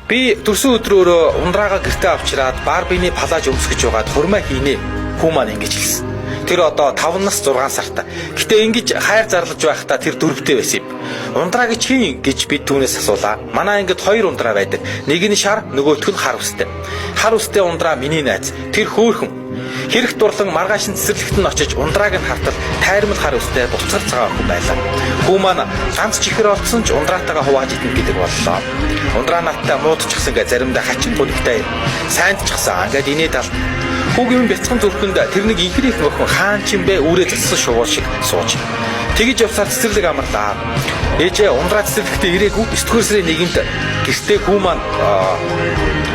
Би төрсөн өдрөөр ундраагаа гэртээ авчираад Барбины палаж өмсгөж байгаад хурмаа хийнэ. Хүү маань ингэж хэлсэн. Тэр одоо 5 нас 6 сартай. Гэтэ ингэж хайр зарлаж байхдаа тэр дөрөвтэй байсан юм. Ундраа гэж хийн гэж бид түүнээс асуулаа. Манай ангид 2 ундраа байдаг. Нэг нь шар, нөгөөх нь хар устай. Хар устай ундраа миний найз. Тэр хөөхөн. Хэрэг дурлан маргаашин цэцэрлэгт нь очиж ундрааг нь хартал тайрмал хар устай буцаар цагаан хүн байлаа. Хүү маань ганц чихэр олдсон ч ундраатайгаа хувааж идэх гэдэг боллоо. Ундраа наттай муудчихсан гэ заримдаа хачин гүнхтэй сайндчихсан. Ингээд инээ тал хүүгийн бяцхан зүрхэнд тэр нэг инхрих охин хаан чимбэ үрээ зассан шувуу шиг сууж. Тэгж явсаар цэцэрлэг амарлаа. Ээжээ ундраа цэцэрлэгтээ ирээгүй 9-р сарын 1-нд гэртээ хүү маань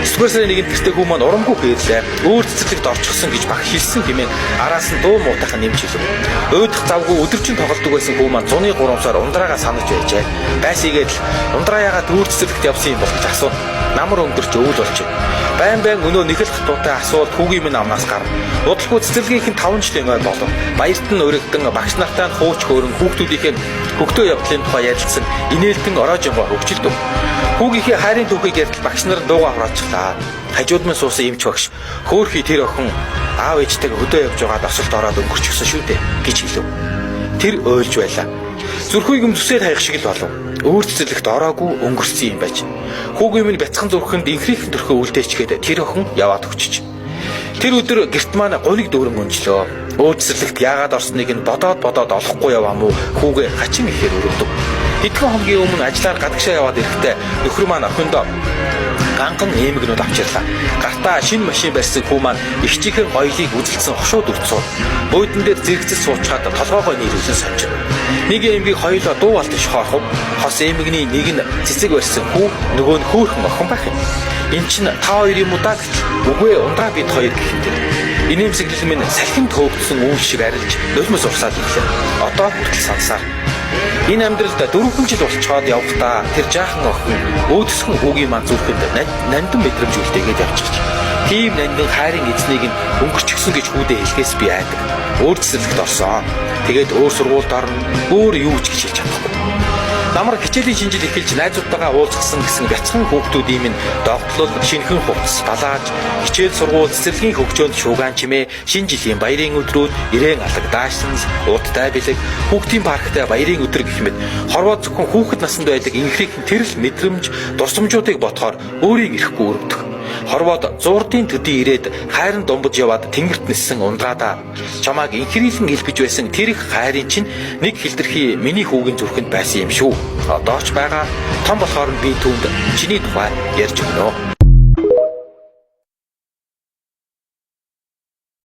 9-р сарын 1-нд гэртээ хүү маань урамгүй хэллээ. Өөр цэцэрлэгт орчихсон гэж баг хэлсэн хэмээн араас нь дуу муутайхан нэмж хэлв. Өөдөх завгүй өдөржин тоглодог байсан хүү маань зуны 3 сар ундраагаа санаж байжээ. Байсийгээд л ундраа яагаад өөр цэцэрлэгт явсан юм бол гэж асуу. Намар өнгөрч өвөл болчих. Байн өнөө нэг л хатуутай асуулт хүүгийн минь амнаас гарна. Удалгүй цэцэрлэгийн 5 жилийн ой болов. Баярт нь өргөдөн багш нартай хууч хөөрөн хүүхдүүдийн хөгтөө явдлын тухай ярилцсан инээлтэн ороожонгоо хөгжилдөв. Хүүгийнхээ хайрын түүхийг ярил багш нар дуугаа хураачлаа. Хажууд мань суусан эмч багш хөөхий тэр охин аав ээжтэйгээ хөдөө явж байгаад осолд ороод өнгөрчихсөн шүү дээ гэж хэлв. Тэр ойлж байлаа. Зүрхийг өмсөсөд хаях шиг л болов. Өөр цэцэрлэгт ороогүй өнгөрсөн юм байж. Хүүгийн минь бяцхан зүрхэнд инхрийхэн төрхөө үлдээчгээд тэр охин яваад өгчөж. Тэр өдөр гэрт маань гуниг дүүрэн өнжлөө. Өөр цэцэрлэгт яагаад орсныг нь бодоод олохгүй яваа мó хүүгээ хачин ихээр өрөвдөв. Хэдхэн хоногийн өмнө ажиллаар гадагшаа яваад ирэхдээ нөхөр маань охиндоо ганхан эмэгнүүд авчирлаа. Гартаа шинэ машин барьсан хүү маань их чихэр гоёлыг үзэлцсэн хошууд өрцөө. Буудан дээр зэрэгцэл суучгаад толгоогоо нийлүүлэн сонж. Нэг эмгийг хоёулаа дуу алдаж хоорхов. Хос эмэгний нэг нь цэцэг барьсан хүү, нөгөө нь хөөхөн охин байх юм. Энд чинь та хоёр юм уу даа гэж. Үгүй ундраа бид хоёр гэх юм дээр. Инээмсэглэл минь салхинд хөөгдсөн үйл шиг арилж нулимс урсаад ирлээ. Одоо хүртэл сансаар. Энэ амьдралд 4 жил болцоод явхдаа тэр жаахан охин өөдсгөн хүүгийн маань зүрхэнд нандин мэдрэмж үлдээгээд явчих. Тийм нандин хайрын эзнийг нь өнгөрчихсөн гэж хүүдээ хэлхээс би айдаг. Өөр цэцэрлэгт орсон. Тэгээд өөр сургуульд орно. Өөр юу ч гэж хэлж чадахгүй. Намар хичээлийн шинжил эхэлж найзуудтайгаа уулзсан гэсэн бяцхан хүүхдүүдийн минь догтлол шинхэн хувцас далааж хичээл сургууль цэцэрлэгийн хөгжөөнд шуугаан чимээ шинэ жилийн баярын өдрүүд ирээн алаг даашсан ууттай бэлэг хүүхдийн парктай баярын өдөр гэх мэт хорвоо зөвхөн хүүхэд наснд байдаг инхрийхэн тэрл мэдрэмж дурсамжуудыг бодохоор өөрийг ирэхгүй өрөвдөх. Хорвоод зуурдын төдий ирээд хайрын думбаж яваад тэнгэрт ниссэн ундраадаа чамааг инхрийлэн илбэж байсан тэр их хайрын чинь нэг хилдэрхий миний хүүгийн зүрхэнд байсан юм шүү. Одоо ч байгаа том болохоор би түүнд чиний тухай ярьж өгнө.